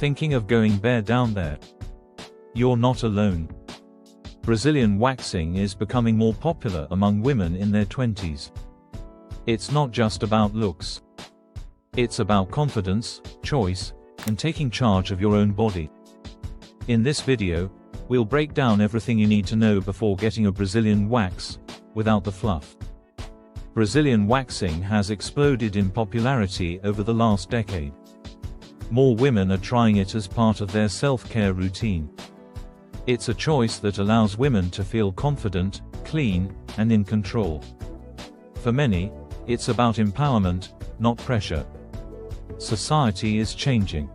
Thinking of going bare down there? You're not alone. Brazilian waxing is becoming more popular among women in their 20s. It's not just about looks. It's about confidence, choice, and taking charge of your own body. In this video, we'll break down everything you need to know before getting a Brazilian wax, without the fluff. Brazilian waxing has exploded in popularity over the last decade. More women are trying it as part of their self-care routine. It's a choice that allows women to feel confident, clean, and in control. For many, it's about empowerment, not pressure. Society is changing.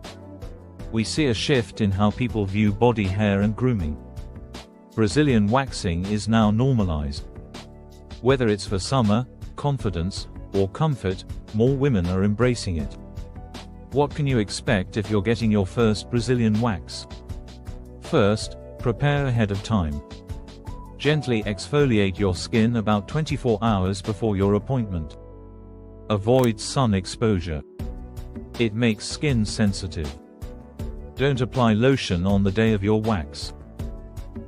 We see a shift in how people view body hair and grooming. Brazilian waxing is now normalized. Whether it's for summer, confidence, or comfort, more women are embracing it. What can you expect if you're getting your first Brazilian wax? First, prepare ahead of time. Gently exfoliate your skin about 24 hours before your appointment. Avoid sun exposure. It makes skin sensitive. Don't apply lotion on the day of your wax.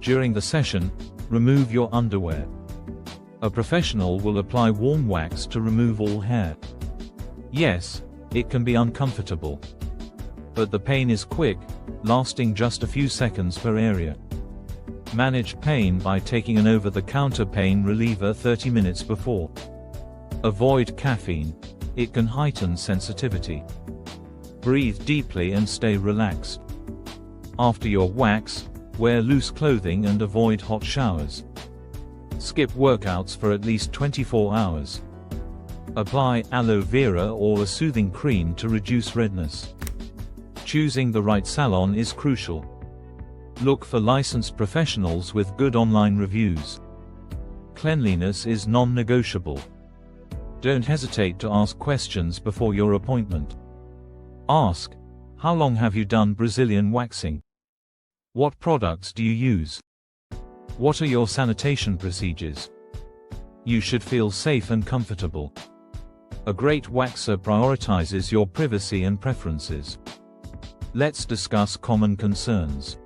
During the session, remove your underwear. A professional will apply warm wax to remove all hair. Yes, it can be uncomfortable. But the pain is quick, lasting just a few seconds per area. Manage pain by taking an over-the-counter pain reliever 30 minutes before. Avoid caffeine. It can heighten sensitivity. Breathe deeply and stay relaxed. After your wax, wear loose clothing and avoid hot showers. Skip workouts for at least 24 hours. Apply aloe vera or a soothing cream to reduce redness. Choosing the right salon is crucial. Look for licensed professionals with good online reviews. Cleanliness is non-negotiable. Don't hesitate to ask questions before your appointment. Ask, how long have you done Brazilian waxing? What products do you use? What are your sanitation procedures? You should feel safe and comfortable. A great waxer prioritizes your privacy and preferences. Let's discuss common concerns.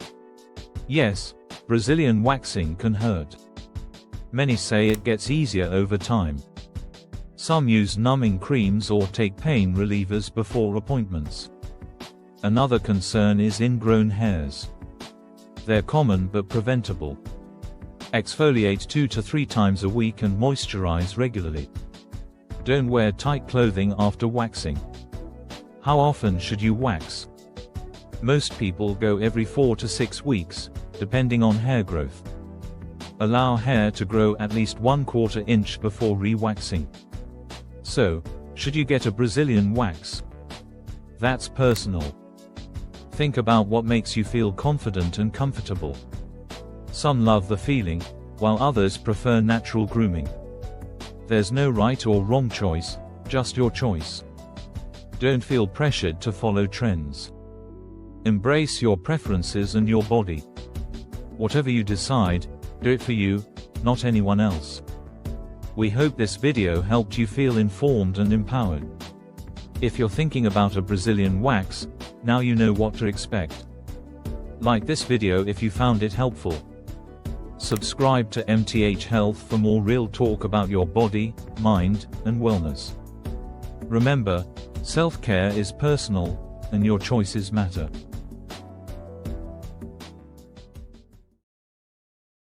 Yes, Brazilian waxing can hurt. Many say it gets easier over time. Some use numbing creams or take pain relievers before appointments. Another concern is ingrown hairs. They're common but preventable. Exfoliate 2 to 3 times a week and moisturize regularly. Don't wear tight clothing after waxing. How often should you wax? Most people go every 4 to 6 weeks, depending on hair growth. Allow hair to grow at least 1/4 inch before re-waxing. So, should you get a Brazilian wax? That's personal. Think about what makes you feel confident and comfortable. Some love the feeling, while others prefer natural grooming. There's no right or wrong choice, just your choice. Don't feel pressured to follow trends. Embrace your preferences and your body. Whatever you decide, do it for you, not anyone else. We hope this video helped you feel informed and empowered. If you're thinking about a Brazilian wax, now you know what to expect. Like this video if you found it helpful. Subscribe to MTH Health for more real talk about your body, mind, and wellness. Remember, self-care is personal, and your choices matter.